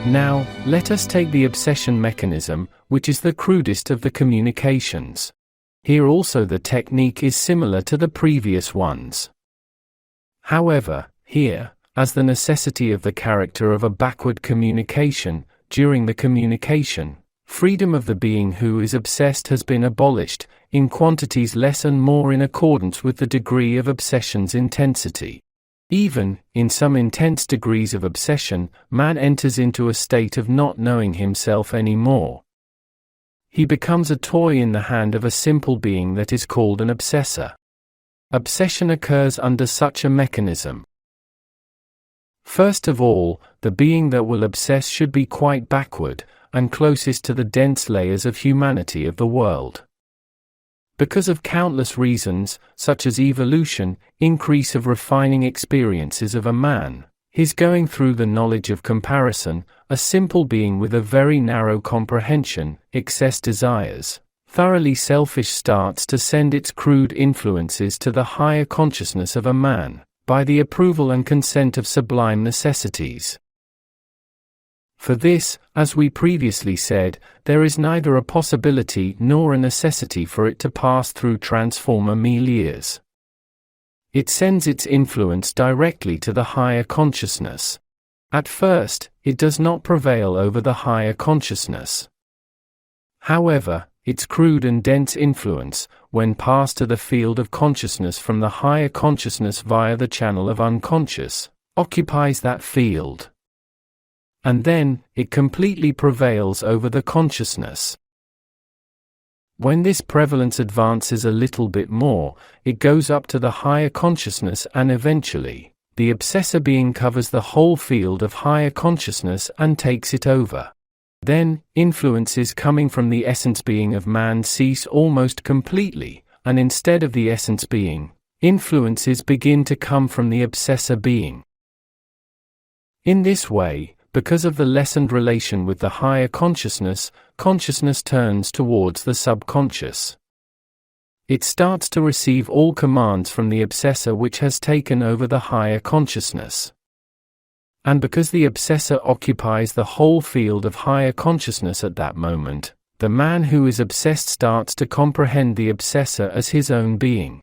Now, let us take the obsession mechanism, which is the crudest of the communications. Here also the technique is similar to the previous ones. However, here, as the necessity of the character of a backward communication, during the communication, freedom of the being who is obsessed has been abolished, in quantities less and more in accordance with the degree of obsession's intensity. Even, in some intense degrees of obsession, man enters into a state of not knowing himself anymore. He becomes a toy in the hand of a simple being that is called an obsessor. Obsession occurs under such a mechanism. First of all, the being that will obsess should be quite backward, and closest to the dense layers of humanity of the world. Because of countless reasons, such as evolution, increase of refining experiences of a man, his going through the knowledge of comparison, a simple being with a very narrow comprehension, excess desires, thoroughly selfish starts to send its crude influences to the higher consciousness of a man, by the approval and consent of sublime necessities. For this, as we previously said, there is neither a possibility nor a necessity for it to pass through transformer milieux. It sends its influence directly to the higher consciousness. At first, it does not prevail over the higher consciousness. However, its crude and dense influence, when passed to the field of consciousness from the higher consciousness via the channel of unconscious, occupies that field. And then, it completely prevails over the consciousness. When this prevalence advances a little bit more, it goes up to the higher consciousness and eventually, the obsessor being covers the whole field of higher consciousness and takes it over. Then, influences coming from the essence being of man cease almost completely, and instead of the essence being, influences begin to come from the obsessor being. In this way, because of the lessened relation with the higher consciousness, consciousness turns towards the subconscious. It starts to receive all commands from the obsessor which has taken over the higher consciousness. And because the obsessor occupies the whole field of higher consciousness at that moment, the man who is obsessed starts to comprehend the obsessor as his own being.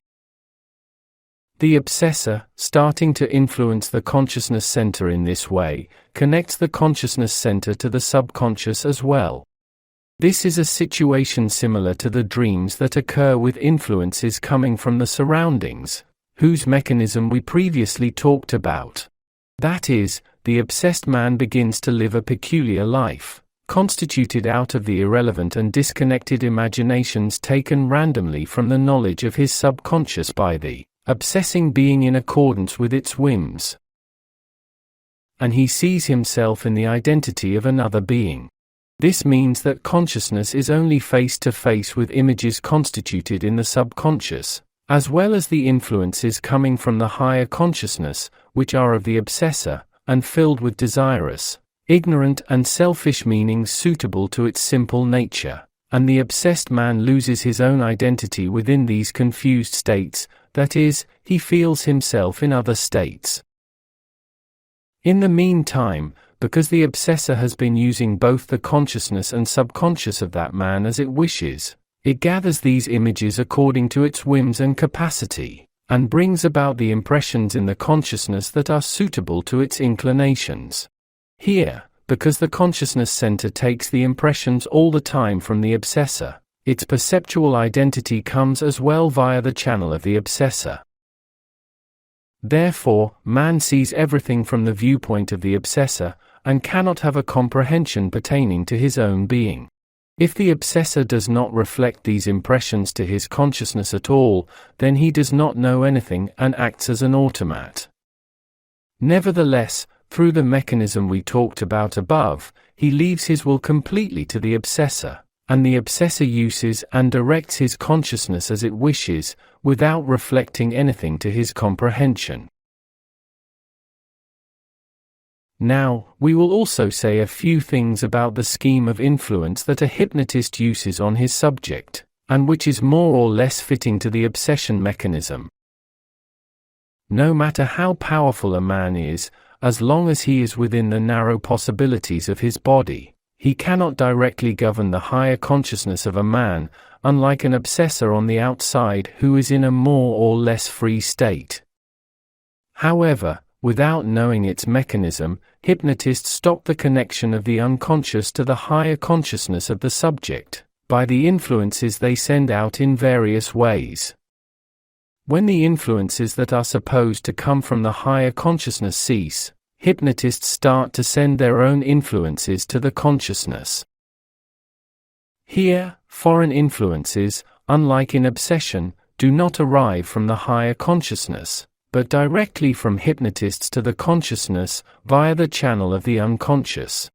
The obsessor, starting to influence the consciousness center in this way, connects the consciousness center to the subconscious as well. This is a situation similar to the dreams that occur with influences coming from the surroundings, whose mechanism we previously talked about. That is, the obsessed man begins to live a peculiar life, constituted out of the irrelevant and disconnected imaginations taken randomly from the knowledge of his subconscious by the obsessing being in accordance with its whims. And he sees himself in the identity of another being. This means that consciousness is only face to face with images constituted in the subconscious, as well as the influences coming from the higher consciousness, which are of the obsessor, and filled with desirous, ignorant and selfish meanings suitable to its simple nature, and the obsessed man loses his own identity within these confused states, that is, he feels himself in other states. In the meantime, because the obsessor has been using both the consciousness and subconscious of that man as it wishes, it gathers these images according to its whims and capacity, and brings about the impressions in the consciousness that are suitable to its inclinations. Here, because the consciousness center takes the impressions all the time from the obsessor, its perceptual identity comes as well via the channel of the obsessor. Therefore, man sees everything from the viewpoint of the obsessor, and cannot have a comprehension pertaining to his own being. If the obsessor does not reflect these impressions to his consciousness at all, then he does not know anything and acts as an automat. Nevertheless, through the mechanism we talked about above, he leaves his will completely to the obsessor, and the obsessor uses and directs his consciousness as it wishes, without reflecting anything to his comprehension. Now, we will also say a few things about the scheme of influence that a hypnotist uses on his subject, and which is more or less fitting to the obsession mechanism. No matter how powerful a man is, as long as he is within the narrow possibilities of his body. He cannot directly govern the higher consciousness of a man, unlike an obsessor on the outside who is in a more or less free state. However, without knowing its mechanism, hypnotists stop the connection of the unconscious to the higher consciousness of the subject, by the influences they send out in various ways. When the influences that are supposed to come from the higher consciousness cease, hypnotists start to send their own influences to the consciousness. Here, foreign influences, unlike in obsession, do not arrive from the higher consciousness, but directly from hypnotists to the consciousness, via the channel of the unconscious.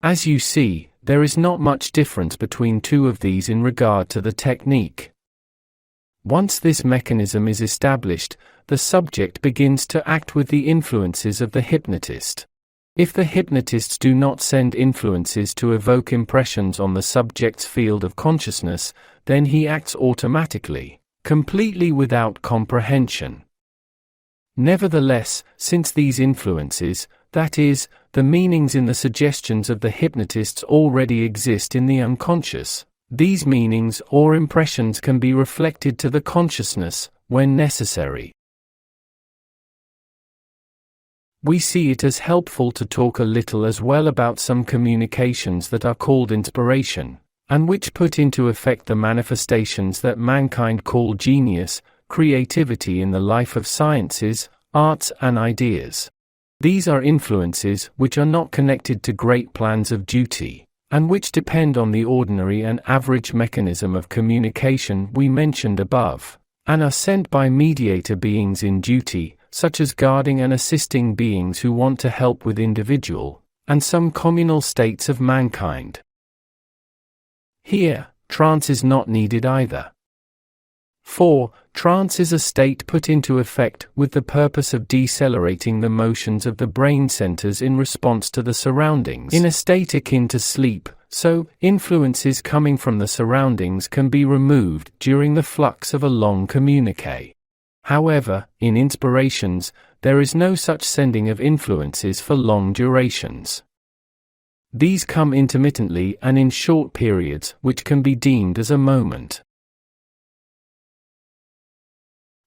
As you see, there is not much difference between two of these in regard to the technique. Once this mechanism is established, the subject begins to act with the influences of the hypnotist. If the hypnotists do not send influences to evoke impressions on the subject's field of consciousness, then he acts automatically, completely without comprehension. Nevertheless, since these influences, that is, the meanings in the suggestions of the hypnotists already exist in the unconscious, these meanings or impressions can be reflected to the consciousness, when necessary. We see it as helpful to talk a little as well about some communications that are called inspiration, and which put into effect the manifestations that mankind call genius, creativity in the life of sciences, arts and ideas. These are influences which are not connected to great plans of duty, and which depend on the ordinary and average mechanism of communication we mentioned above, and are sent by mediator beings in duty, such as guarding and assisting beings who want to help with individual, and some communal states of mankind. Here, trance is not needed either. For, trance is a state put into effect with the purpose of decelerating the motions of the brain centers in response to the surroundings. In a state akin to sleep, so, influences coming from the surroundings can be removed during the flux of a long communique. However, in inspirations, there is no such sending of influences for long durations. These come intermittently and in short periods, which can be deemed as a moment.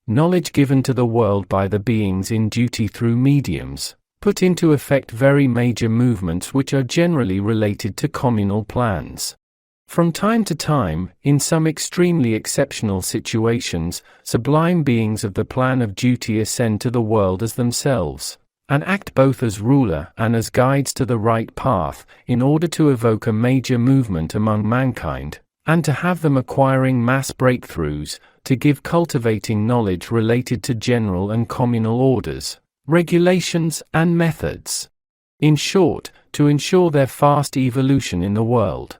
Knowledge given to the world by the beings in duty through mediums, put into effect very major movements which are generally related to communal plans. From time to time, in some extremely exceptional situations, sublime beings of the plan of duty ascend to the world as themselves, and act both as ruler and as guides to the right path, in order to evoke a major movement among mankind, and to have them acquiring mass breakthroughs, to give cultivating knowledge related to general and communal orders, regulations, and methods. In short, to ensure their fast evolution in the world.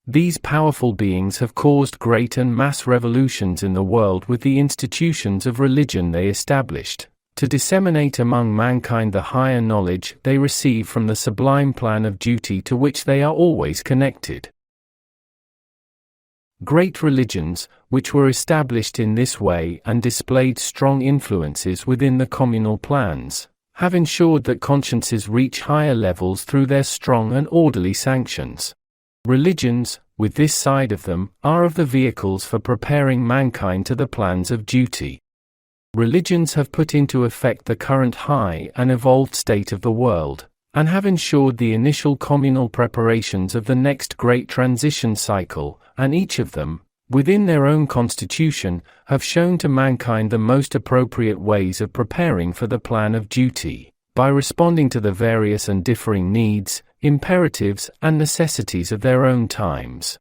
These powerful beings have caused great and mass revolutions in the world with the institutions of religion they established, to disseminate among mankind the higher knowledge they receive from the sublime plan of duty to which they are always connected. Great religions, which were established in this way and displayed strong influences within the communal plans, have ensured that consciences reach higher levels through their strong and orderly sanctions. Religions, with this side of them, are of the vehicles for preparing mankind to the plans of duty. Religions have put into effect the current high and evolved state of the world, and have ensured the initial communal preparations of the next great transition cycle, and each of them, within their own constitution, have shown to mankind the most appropriate ways of preparing for the plan of duty, by responding to the various and differing needs, imperatives, and necessities of their own times.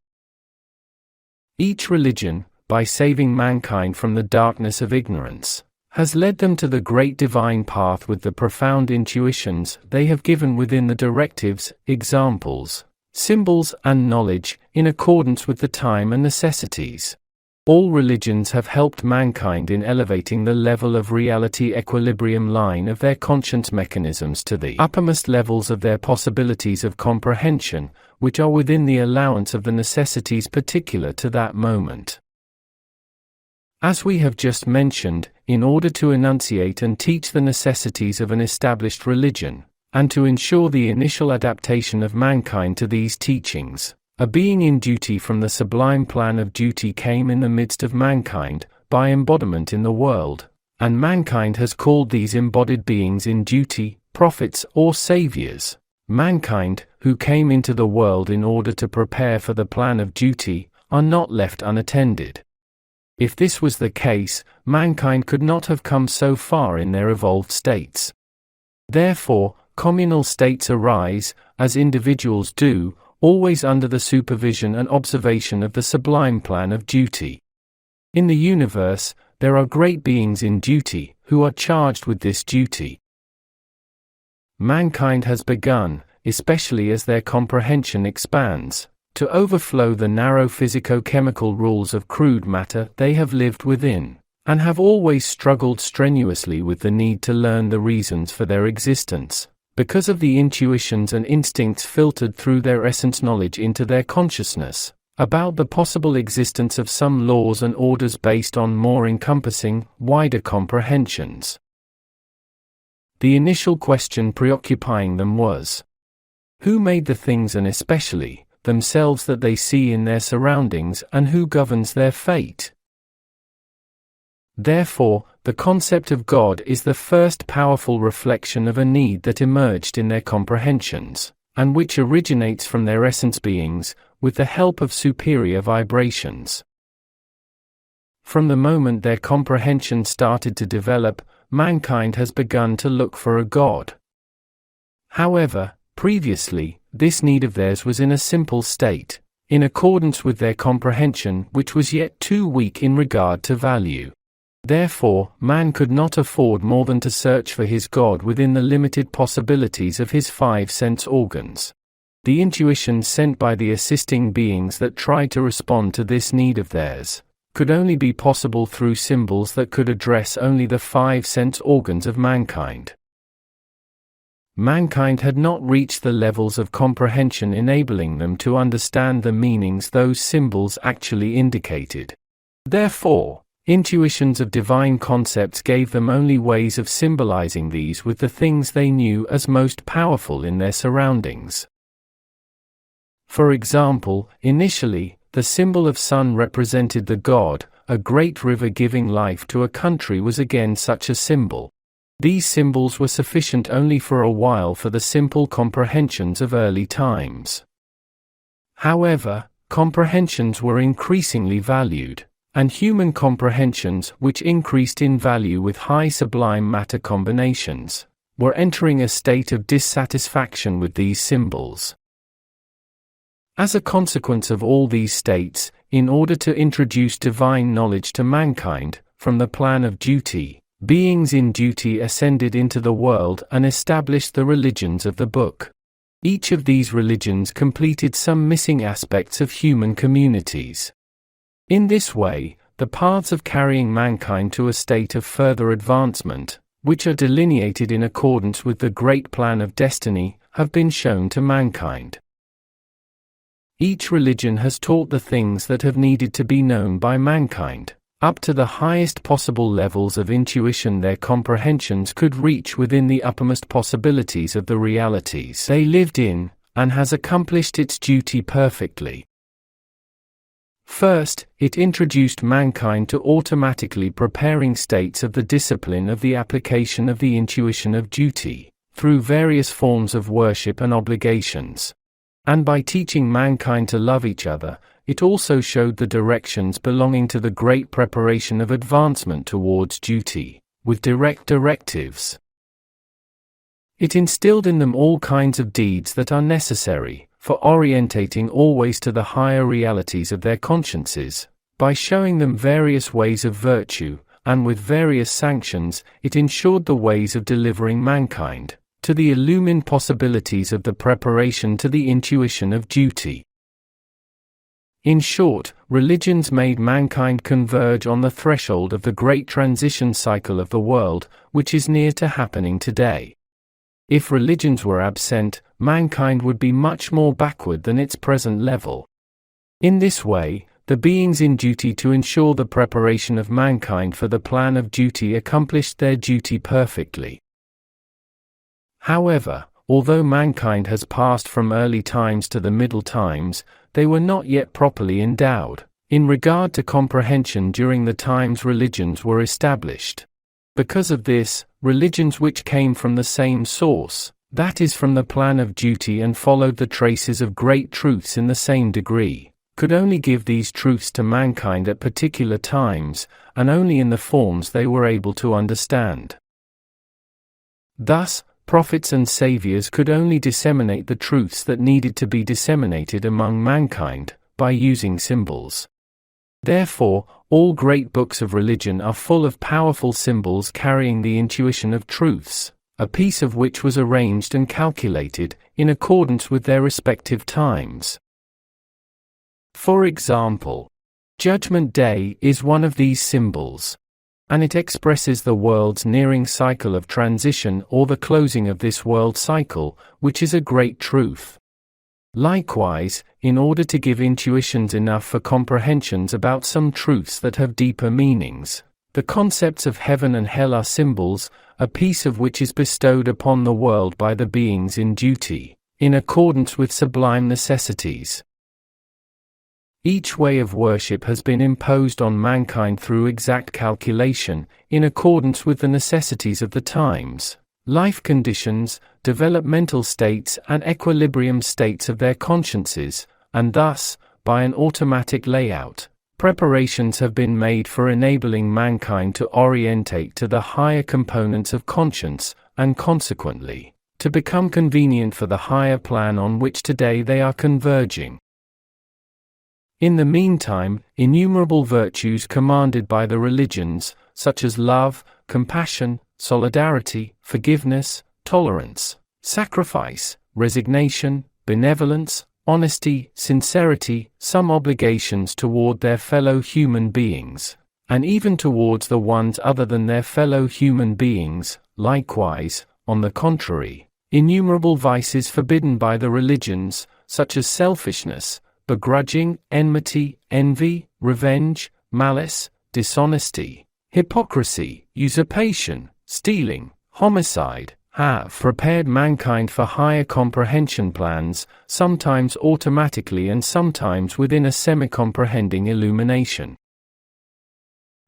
Each religion, by saving mankind from the darkness of ignorance, has led them to the great divine path with the profound intuitions they have given within the directives, examples, symbols, and knowledge, in accordance with the time and necessities. All religions have helped mankind in elevating the level of reality equilibrium line of their conscience mechanisms to the uppermost levels of their possibilities of comprehension, which are within the allowance of the necessities particular to that moment. As we have just mentioned, in order to enunciate and teach the necessities of an established religion, and to ensure the initial adaptation of mankind to these teachings, a being in duty from the sublime plan of duty came in the midst of mankind, by embodiment in the world, and mankind has called these embodied beings in duty, prophets or saviors. Mankind, who came into the world in order to prepare for the plan of duty, are not left unattended. If this was the case, mankind could not have come so far in their evolved states. Therefore, communal states arise, as individuals do, always under the supervision and observation of the sublime plan of duty. In the universe, there are great beings in duty, who are charged with this duty. Mankind has begun, especially as their comprehension expands, to overflow the narrow physico-chemical rules of crude matter they have lived within, and have always struggled strenuously with the need to learn the reasons for their existence, because of the intuitions and instincts filtered through their essence knowledge into their consciousness, about the possible existence of some laws and orders based on more encompassing, wider comprehensions. The initial question preoccupying them was, who made the things and especially themselves that they see in their surroundings, and who governs their fate? Therefore, the concept of God is the first powerful reflection of a need that emerged in their comprehensions, and which originates from their essence beings, with the help of superior vibrations. From the moment their comprehension started to develop, mankind has begun to look for a God. However, previously, this need of theirs was in a simple state, in accordance with their comprehension, which was yet too weak in regard to value. Therefore, man could not afford more than to search for his God within the limited possibilities of his 5 sense organs. The intuitions sent by the assisting beings that tried to respond to this need of theirs could only be possible through symbols that could address only the 5 sense organs of mankind. Mankind had not reached the levels of comprehension enabling them to understand the meanings those symbols actually indicated. Therefore, intuitions of divine concepts gave them only ways of symbolizing these with the things they knew as most powerful in their surroundings. For example, initially, the symbol of sun represented the god. A great river giving life to a country was again such a symbol. These symbols were sufficient only for a while for the simple comprehensions of early times. However, comprehensions were increasingly valued, and human comprehensions, which increased in value with high sublime matter combinations, were entering a state of dissatisfaction with these symbols. As a consequence of all these states, in order to introduce divine knowledge to mankind, from the plan of duty, beings in duty ascended into the world and established the religions of the book. Each of these religions completed some missing aspects of human communities. In this way, the paths of carrying mankind to a state of further advancement, which are delineated in accordance with the great plan of destiny, have been shown to mankind. Each religion has taught the things that have needed to be known by mankind, up to the highest possible levels of intuition their comprehensions could reach within the uppermost possibilities of the realities they lived in, and has accomplished its duty perfectly. First, it introduced mankind to automatically preparing states of the discipline of the application of the intuition of duty, through various forms of worship and obligations. And by teaching mankind to love each other, it also showed the directions belonging to the great preparation of advancement towards duty, with direct directives. It instilled in them all kinds of deeds that are necessary, for orientating always to the higher realities of their consciences. By showing them various ways of virtue, and with various sanctions, it ensured the ways of delivering mankind to the illumined possibilities of the preparation to the intuition of duty. In short, religions made mankind converge on the threshold of the great transition cycle of the world, which is near to happening today. If religions were absent, mankind would be much more backward than its present level. In this way, the beings in duty to ensure the preparation of mankind for the plan of duty accomplished their duty perfectly. However, although mankind has passed from early times to the middle times, they were not yet properly endowed in regard to comprehension during the times religions were established. Because of this, religions which came from the same source, that is from the plan of duty, and followed the traces of great truths in the same degree, could only give these truths to mankind at particular times, and only in the forms they were able to understand. Thus, prophets and saviors could only disseminate the truths that needed to be disseminated among mankind, by using symbols. Therefore, all great books of religion are full of powerful symbols carrying the intuition of truths, a piece of which was arranged and calculated, in accordance with their respective times. For example, Judgment Day is one of these symbols, and it expresses the world's nearing cycle of transition or the closing of this world cycle, which is a great truth. Likewise, in order to give intuitions enough for comprehensions about some truths that have deeper meanings, the concepts of heaven and hell are symbols, a piece of which is bestowed upon the world by the beings in duty, in accordance with sublime necessities. Each way of worship has been imposed on mankind through exact calculation, in accordance with the necessities of the times, life conditions, developmental states and equilibrium states of their consciences, and thus, by an automatic layout, preparations have been made for enabling mankind to orientate to the higher components of conscience, and consequently, to become convenient for the higher plan on which today they are converging. In the meantime, innumerable virtues commanded by the religions, such as love, compassion, solidarity, forgiveness, tolerance, sacrifice, resignation, benevolence, honesty, sincerity, some obligations toward their fellow human beings, and even towards the ones other than their fellow human beings, likewise, on the contrary, innumerable vices forbidden by the religions, such as selfishness, begrudging, enmity, envy, revenge, malice, dishonesty, hypocrisy, usurpation, stealing, homicide, have prepared mankind for higher comprehension plans, sometimes automatically and sometimes within a semi-comprehending illumination.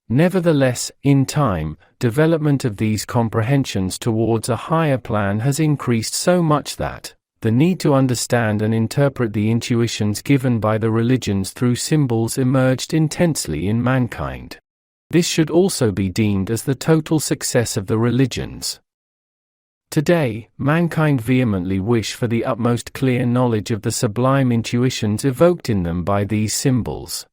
Nevertheless, in time, development of these comprehensions towards a higher plan has increased so much that the need to understand and interpret the intuitions given by the religions through symbols emerged intensely in mankind. This should also be deemed as the total success of the religions. Today, mankind vehemently wish for the utmost clear knowledge of the sublime intuitions evoked in them by these symbols.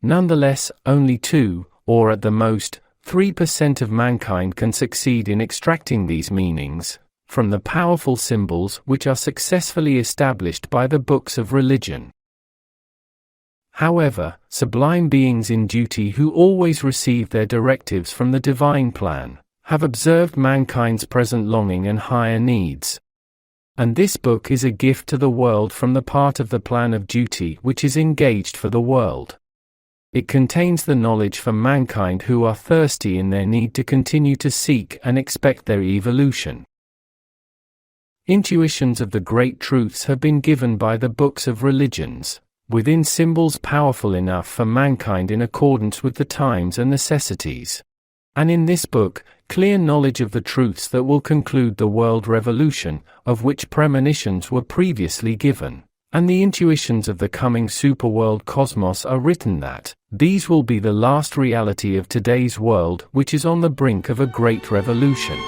Nonetheless, only 2, or at the most, 3% of mankind can succeed in extracting these meanings from the powerful symbols which are successfully established by the books of religion. However, sublime beings in duty who always receive their directives from the divine plan, have observed mankind's present longing and higher needs. And this book is a gift to the world from the part of the plan of duty which is engaged for the world. It contains the knowledge for mankind who are thirsty in their need to continue to seek and expect their evolution. Intuitions of the great truths have been given by the books of religions, within symbols powerful enough for mankind in accordance with the times and necessities. And in this book, clear knowledge of the truths that will conclude the world revolution, of which premonitions were previously given, and the intuitions of the coming superworld cosmos are written that these will be the last reality of today's world, which is on the brink of a great revolution.